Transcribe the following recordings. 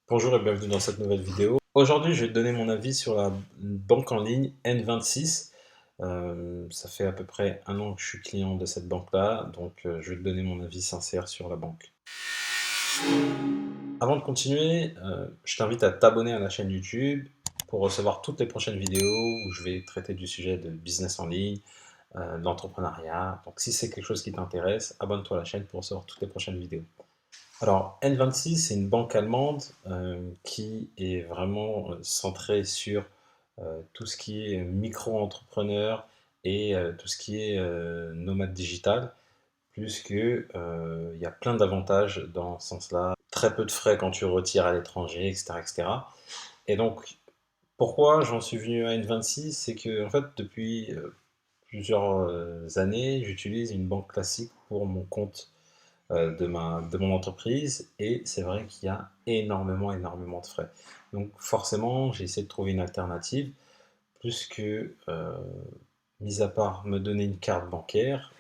Bonjour et bienvenue dans cette nouvelle vidéo. Aujourd'hui, je vais te donner mon avis sur la banque en ligne N26. Ça fait à peu près un an que je suis client de cette banque-là, donc je vais te donner mon avis sincère sur la banque. Avant de continuer, je t'invite à t'abonner à la chaîne YouTube pour recevoir toutes les prochaines vidéos où je vais traiter du sujet de business en ligne, de l'entrepreneuriat. Donc si c'est quelque chose qui t'intéresse, abonne-toi à la chaîne pour recevoir toutes les prochaines vidéos. Alors, N26, c'est une banque allemande qui est vraiment centrée sur tout ce qui est micro-entrepreneur et tout ce qui est nomade digital, puisque il y a plein d'avantages dans ce sens-là. Très peu de frais quand tu retires à l'étranger, etc., etc. Et donc, pourquoi j'en suis venu à N26? C'est que, en fait, depuis plusieurs années, j'utilise une banque classique pour mon compte de mon entreprise et c'est vrai qu'il y a énormément de frais. Donc forcément, j'ai essayé de trouver une alternative puisque, mis à part me donner une carte bancaire,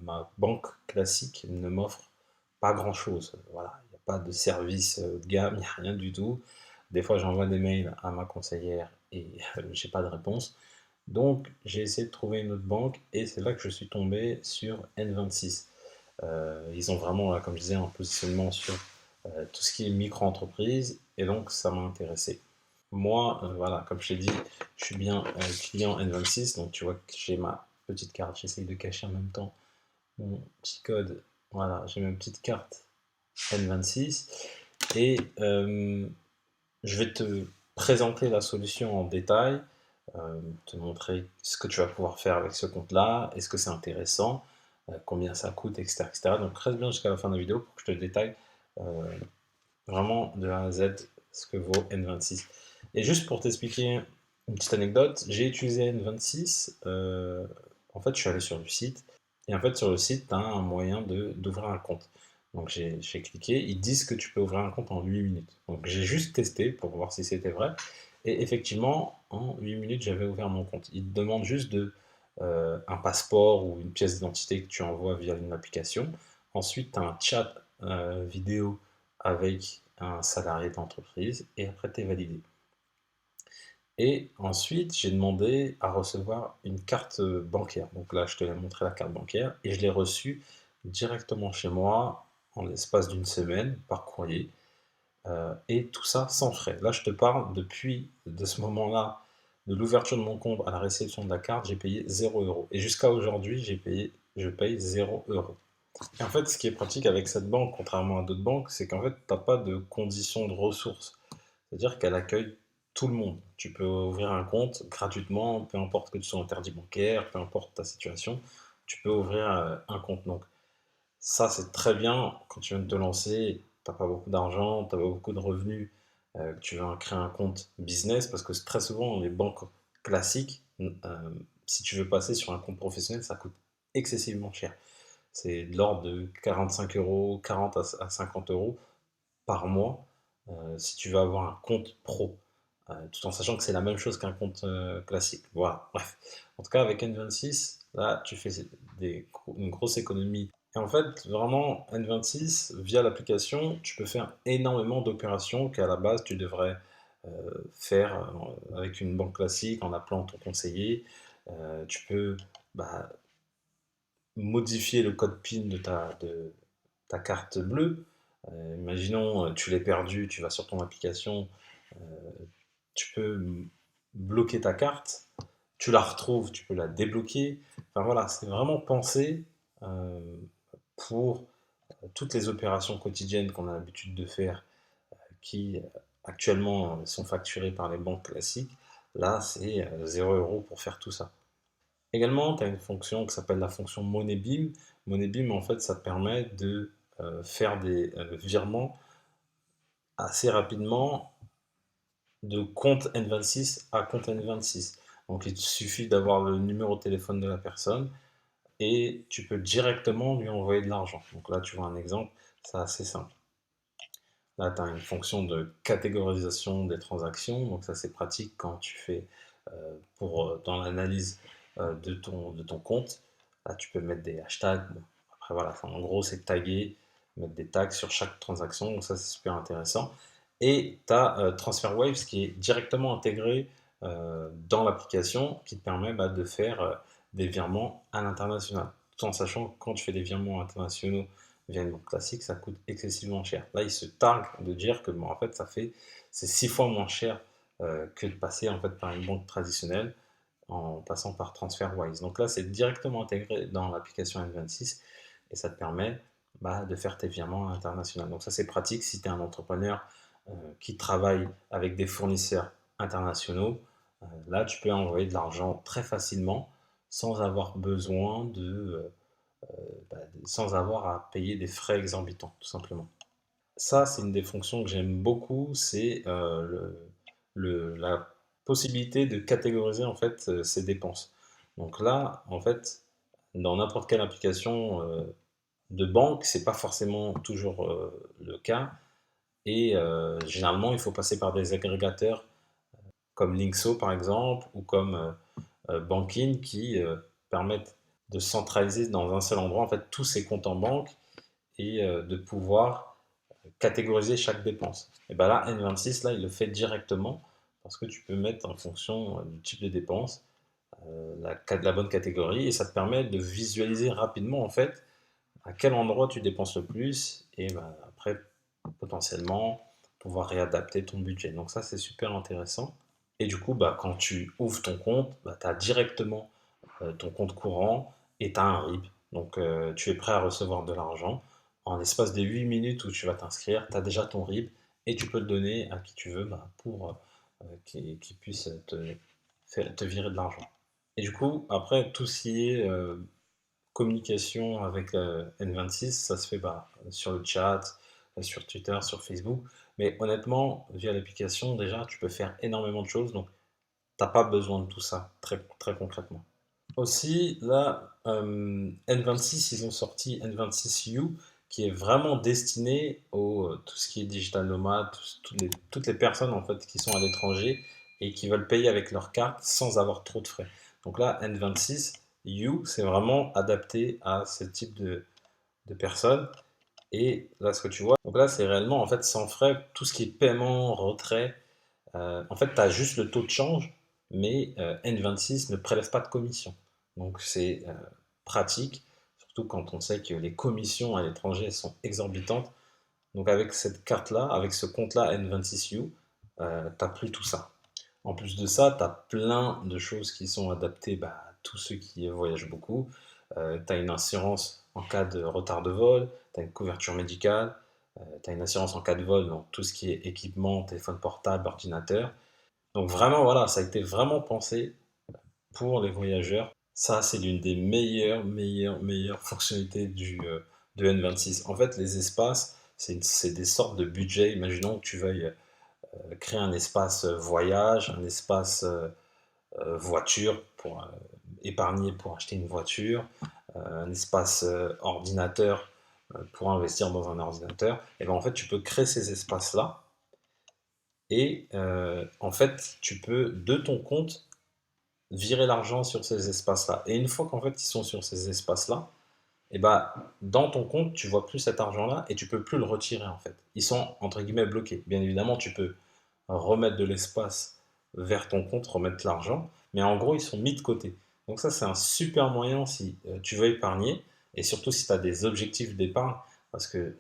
ma banque classique ne m'offre pas grand-chose. Voilà, il n'y a pas de service haut de gamme, il n'y a rien du tout. Des fois, j'envoie des mails à ma conseillère et j'ai pas de réponse. Donc, j'ai essayé de trouver une autre banque et c'est là que je suis tombé sur N26. Ils ont vraiment, là, comme je disais, un positionnement sur tout ce qui est micro-entreprise, et donc ça m'a intéressé. Moi, voilà, comme je t'ai dit, je suis bien client N26, donc tu vois que j'ai ma petite carte, j'essaye de cacher en même temps mon petit code. Voilà, j'ai ma petite carte N26, et je vais te présenter la solution en détail, te montrer ce que tu vas pouvoir faire avec ce compte-là, est-ce que c'est intéressant, combien ça coûte, etc., etc. Donc reste bien jusqu'à la fin de la vidéo pour que je te détaille euh, vraiment de A à Z ce que vaut N26. Et juste pour t'expliquer une petite anecdote, j'ai utilisé N26, en fait je suis allé sur le site, et en fait sur le site tu as un moyen d'ouvrir un compte. Donc j'ai cliqué, ils disent que tu peux ouvrir un compte en 8 minutes. Donc j'ai juste testé pour voir si c'était vrai, et effectivement en 8 minutes j'avais ouvert mon compte. Ils te demandent juste un passeport ou une pièce d'identité que tu envoies via une application. Ensuite tu as un chat vidéo avec un salarié d'entreprise et après tu es validé. Et ensuite, j'ai demandé à recevoir une carte bancaire. Donc là, je te l'ai montré la carte bancaire et je l'ai reçue directement chez moi en l'espace d'une semaine par courrier. Et tout ça sans frais. Là, je te parle depuis de ce moment-là, de l'ouverture de mon compte à la réception de la carte, j'ai payé 0 € Et jusqu'à aujourd'hui, je paye 0 €. Et en fait, ce qui est pratique avec cette banque, contrairement à d'autres banques, c'est qu'en fait, tu n'as pas de conditions de ressources. C'est-à-dire qu'elle accueille tout le monde. Tu peux ouvrir un compte gratuitement, peu importe que tu sois interdit bancaire, peu importe ta situation, tu peux ouvrir un compte. Donc ça, c'est très bien quand tu viens de te lancer, tu n'as pas beaucoup d'argent, tu n'as pas beaucoup de revenus, que tu veux créer un compte business, parce que très souvent, les banques classiques, si tu veux passer sur un compte professionnel, ça coûte excessivement cher. C'est de l'ordre de 45 euros, 40 à 50 euros par mois si tu veux avoir un compte pro, tout en sachant que c'est la même chose qu'un compte classique. Voilà, bref. En tout cas, avec N26, là, tu fais une grosse économie. Et en fait, vraiment, N26, via l'application, tu peux faire énormément d'opérations qu'à la base, tu devrais faire avec une banque classique en appelant ton conseiller. Tu peux bah, modifier le code PIN de ta carte bleue. Imaginons, tu l'as perdu, tu vas sur ton application, tu peux bloquer ta carte, tu la retrouves, tu peux la débloquer. Enfin voilà, c'est vraiment pensé euh, pour toutes les opérations quotidiennes qu'on a l'habitude de faire, qui actuellement sont facturées par les banques classiques. Là, c'est 0 € pour faire tout ça. Également, tu as une fonction qui s'appelle la fonction MoneyBeam. MoneyBeam, en fait, ça permet de faire des virements assez rapidement de compte N26 à compte N26. Donc, il suffit d'avoir le numéro de téléphone de la personne et tu peux directement lui envoyer de l'argent. Donc là, tu vois un exemple, c'est assez simple. Là, tu as une fonction de catégorisation des transactions. Donc ça, c'est pratique quand tu fais dans l'analyse de ton compte. Là, tu peux mettre des hashtags. Bon, après, voilà, en gros, c'est taguer, mettre des tags sur chaque transaction. Donc ça, c'est super intéressant. Et tu as TransferWise qui est directement intégré dans l'application qui te permet de faire des virements à l'international. Tout en sachant que quand tu fais des virements internationaux via une banque classique, ça coûte excessivement cher. Là, il se targue de dire que en fait, c'est 6 fois moins cher que de passer en fait par une banque traditionnelle en passant par TransferWise. Donc là, c'est directement intégré dans l'application N26 et ça te permet de faire tes virements internationaux. Donc ça, c'est pratique si tu es un entrepreneur qui travaille avec des fournisseurs internationaux. Là, tu peux envoyer de l'argent très facilement sans avoir besoin sans avoir à payer des frais exorbitants, tout simplement. Ça, c'est une des fonctions que j'aime beaucoup, c'est la possibilité de catégoriser en fait ses dépenses. Donc là, en fait, dans n'importe quelle application de banque, c'est pas forcément toujours le cas. Et généralement, il faut passer par des agrégateurs comme Linkso par exemple, ou comme Bankin qui permettent de centraliser dans un seul endroit en fait tous ces comptes en banque et de pouvoir catégoriser chaque dépense. Et bien là, N26, là, il le fait directement parce que tu peux mettre en fonction du type de dépense la bonne catégorie et ça te permet de visualiser rapidement en fait à quel endroit tu dépenses le plus et après potentiellement pouvoir réadapter ton budget. Donc ça, c'est super intéressant. Et du coup, quand tu ouvres ton compte, tu as directement ton compte courant et tu as un RIB. Donc tu es prêt à recevoir de l'argent. En l'espace de 8 minutes où tu vas t'inscrire, tu as déjà ton RIB et tu peux le donner à qui tu veux pour qu'il puisse te virer de l'argent. Et du coup, après, tout ce qui est communication avec N26, ça se fait sur le chat, sur Twitter, sur Facebook. Mais honnêtement, via l'application, déjà, tu peux faire énormément de choses. Donc, t'as pas besoin de tout ça, très, très concrètement. Aussi, là, N26, ils ont sorti N26U, qui est vraiment destiné au tout ce qui est digital nomade, toutes les personnes en fait qui sont à l'étranger et qui veulent payer avec leur carte sans avoir trop de frais. Donc là, N26U, c'est vraiment adapté à ce type de personnes. Et là, ce que tu vois, donc là, c'est réellement en fait sans frais, tout ce qui est paiement, retrait, en fait, tu as juste le taux de change, mais N26 ne prélève pas de commission. Donc c'est pratique, surtout quand on sait que les commissions à l'étranger sont exorbitantes. Donc avec cette carte-là, avec ce compte-là N26U, tu n'as plus tout ça. En plus de ça, tu as plein de choses qui sont adaptées à tous ceux qui voyagent beaucoup. Tu as une assurance en cas de retard de vol, tu as une couverture médicale, tu as une assurance en cas de vol, donc tout ce qui est équipement, téléphone portable, ordinateur. Donc vraiment, voilà, ça a été vraiment pensé pour les voyageurs. Ça, c'est l'une des meilleures fonctionnalités de N26. En fait, les espaces, c'est des sortes de budgets. Imaginons que tu veuilles créer un espace voyage, un espace voiture pour épargner pour acheter une voiture, un espace ordinateur pour investir dans un ordinateur. Et bien en fait, tu peux créer ces espaces-là et en fait, tu peux de ton compte virer l'argent sur ces espaces-là. Et une fois qu'en fait ils sont sur ces espaces-là, et dans ton compte, tu vois plus cet argent-là et tu peux plus le retirer en fait. Ils sont entre guillemets bloqués. Bien évidemment, tu peux remettre de l'espace vers ton compte, remettre l'argent, mais en gros, ils sont mis de côté. Donc ça, c'est un super moyen si tu veux épargner et surtout si tu as des objectifs d'épargne, parce que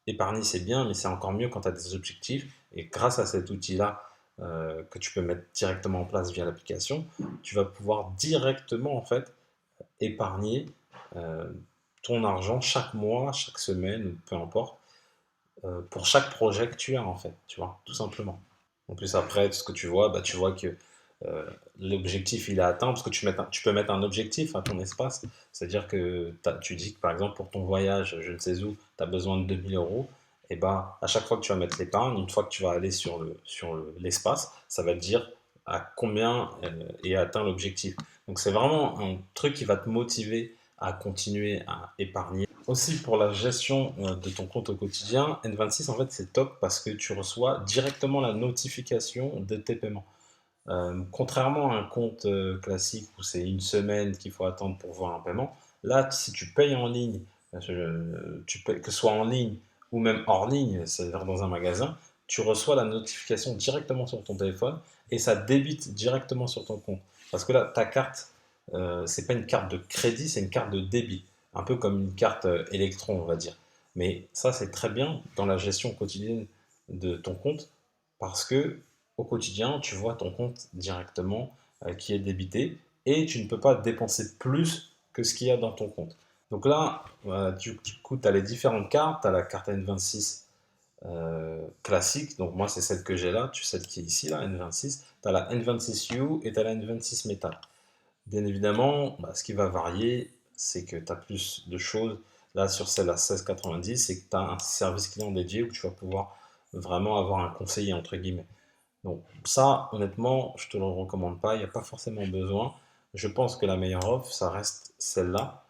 épargner c'est bien, mais c'est encore mieux quand tu as des objectifs. Et grâce à cet outil-là, que tu peux mettre directement en place via l'application, tu vas pouvoir directement en fait épargner euh, ton argent chaque mois, chaque semaine, peu importe, pour chaque projet que tu as en fait, tu vois, tout simplement. En plus après, tout ce que tu vois, tu vois que euh, l'objectif il est atteint parce que tu peux mettre un objectif à ton espace. C'est-à-dire que tu dis que par exemple pour ton voyage, je ne sais où, tu as besoin de 2 000 euros. Et à chaque fois que tu vas mettre l'épargne, une fois que tu vas aller sur l'espace, ça va te dire à combien est atteint l'objectif. Donc c'est vraiment un truc qui va te motiver à continuer à épargner. Aussi pour la gestion de ton compte au quotidien, N26 en fait c'est top parce que tu reçois directement la notification de tes paiements. Contrairement à un compte classique où c'est une semaine qu'il faut attendre pour voir un paiement, là si tu payes en ligne, que ce soit en ligne ou même hors ligne, c'est-à-dire dans un magasin, tu reçois la notification directement sur ton téléphone et ça débite directement sur ton compte. Parce que là, ta carte, c'est pas une carte de crédit, c'est une carte de débit. Un peu comme une carte électron, on va dire. Mais ça, c'est très bien dans la gestion quotidienne de ton compte parce que au quotidien, tu vois ton compte directement qui est débité et tu ne peux pas dépenser plus que ce qu'il y a dans ton compte. Donc là, du coup, tu as les différentes cartes, tu as la carte N26 classique, donc moi c'est celle que j'ai là, tu sais celle qui est ici, la N26, tu as la N26U et tu as la N26 Metal. Bien évidemment, ce qui va varier, c'est que tu as plus de choses. Là, sur celle à 16,90, c'est que tu as un service client dédié où tu vas pouvoir vraiment avoir un conseiller, entre guillemets. Donc ça, honnêtement, je te le recommande pas, il n'y a pas forcément besoin. Je pense que la meilleure offre, ça reste celle-là,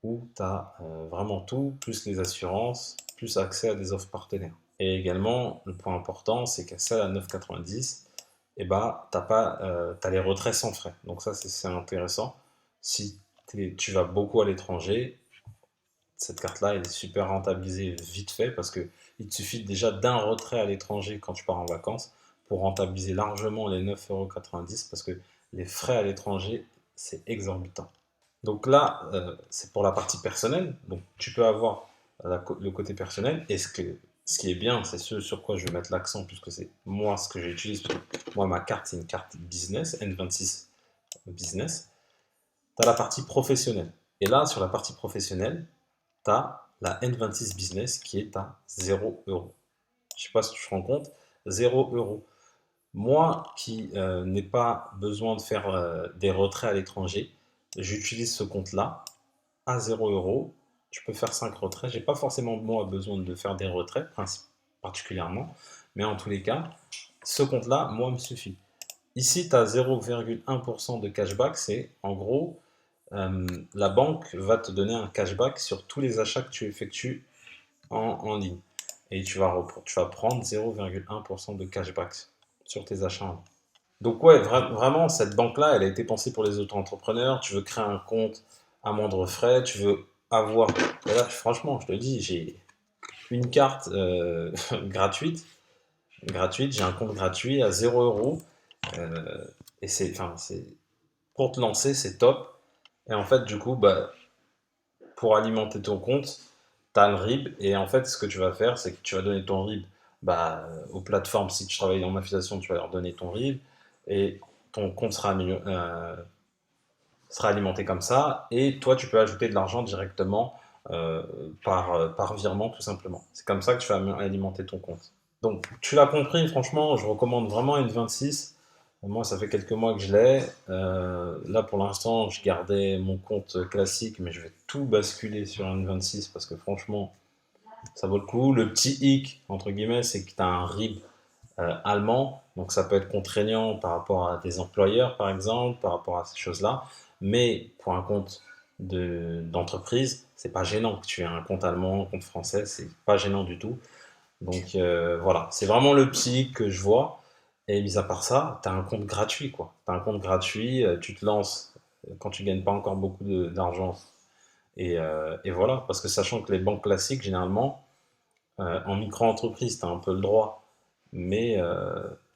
où tu as vraiment tout, plus les assurances, plus accès à des offres partenaires. Et également, le point important, c'est qu'à celle à 9,90, eh ben, t'as les retraits sans frais. Donc ça, c'est intéressant. Si tu vas beaucoup à l'étranger, cette carte-là, elle est super rentabilisée vite fait parce que il te suffit déjà d'un retrait à l'étranger quand tu pars en vacances pour rentabiliser largement les 9,90 € parce que les frais à l'étranger, c'est exorbitant. Donc là, c'est pour la partie personnelle. Donc tu peux avoir le côté personnel. Et ce qui est bien, c'est ce sur quoi je vais mettre l'accent, puisque c'est moi ce que j'utilise. Moi, ma carte, c'est une carte business, N26 business. Tu as la partie professionnelle. Et là, sur la partie professionnelle, tu as la N26 business qui est à 0 euros. Je ne sais pas si tu te rends compte, 0 euros. Moi qui n'ai pas besoin de faire des retraits à l'étranger, j'utilise ce compte-là à 0 euros. Tu peux faire 5 retraits. J'ai pas forcément moi besoin de faire des retraits particulièrement, mais en tous les cas, ce compte-là, moi, me suffit. Ici, tu as 0,1% de cashback. C'est en gros, la banque va te donner un cashback sur tous les achats que tu effectues en ligne. Et tu vas prendre 0,1% de cashback sur tes achats en ligne. Donc ouais, vraiment, cette banque-là, elle a été pensée pour les auto-entrepreneurs. Tu veux créer un compte à moindre frais, tu veux avoir... Et là, franchement, je te le dis, j'ai une carte gratuite, j'ai un compte gratuit à 0 euros. Et pour te lancer, c'est top. Et en fait, du coup, pour alimenter ton compte, tu as le RIB. Et en fait, ce que tu vas faire, c'est que tu vas donner ton RIB aux plateformes. Si tu travailles en affiliation, tu vas leur donner ton RIB. Et ton compte sera alimenté comme ça. Et toi, tu peux ajouter de l'argent directement par virement, tout simplement. C'est comme ça que tu vas alimenter ton compte. Donc, tu l'as compris, franchement, je recommande vraiment une 26. Moi, ça fait quelques mois que je l'ai. Là, pour l'instant, je gardais mon compte classique, mais je vais tout basculer sur une 26 parce que franchement, ça vaut le coup. Le petit hic, entre guillemets, c'est que tu as un RIB allemand, donc ça peut être contraignant par rapport à des employeurs, par exemple, par rapport à ces choses-là. Mais pour un compte d'entreprise, c'est pas gênant que tu aies un compte allemand, un compte français, c'est pas gênant du tout. Donc voilà, c'est vraiment le petit que je vois. Et mis à part ça, tu as un compte gratuit, quoi. Tu as un compte gratuit, tu te lances quand tu gagnes pas encore beaucoup d'argent. Et voilà, parce que sachant que les banques classiques, généralement, en micro-entreprise, tu as un peu le droit. Mais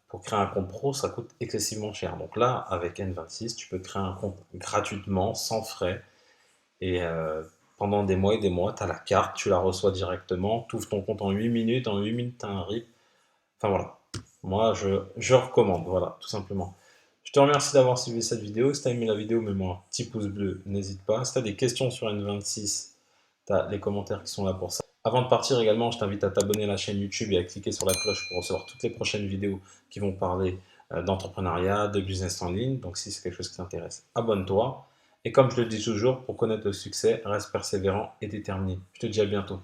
pour créer un compte pro, ça coûte excessivement cher. Donc là, avec N26, tu peux créer un compte gratuitement, sans frais. Et pendant des mois et des mois, tu as la carte, tu la reçois directement, tu ouvres ton compte en 8 minutes, en 8 minutes, tu as un RIP. Enfin voilà, moi je recommande, voilà, tout simplement. Je te remercie d'avoir suivi cette vidéo. Si tu as aimé la vidéo, mets-moi un petit pouce bleu, n'hésite pas. Si tu as des questions sur N26, tu as les commentaires qui sont là pour ça. Avant de partir également, je t'invite à t'abonner à la chaîne YouTube et à cliquer sur la cloche pour recevoir toutes les prochaines vidéos qui vont parler d'entrepreneuriat, de business en ligne. Donc si c'est quelque chose qui t'intéresse, abonne-toi. Et comme je le dis toujours, pour connaître le succès, reste persévérant et déterminé. Je te dis à bientôt.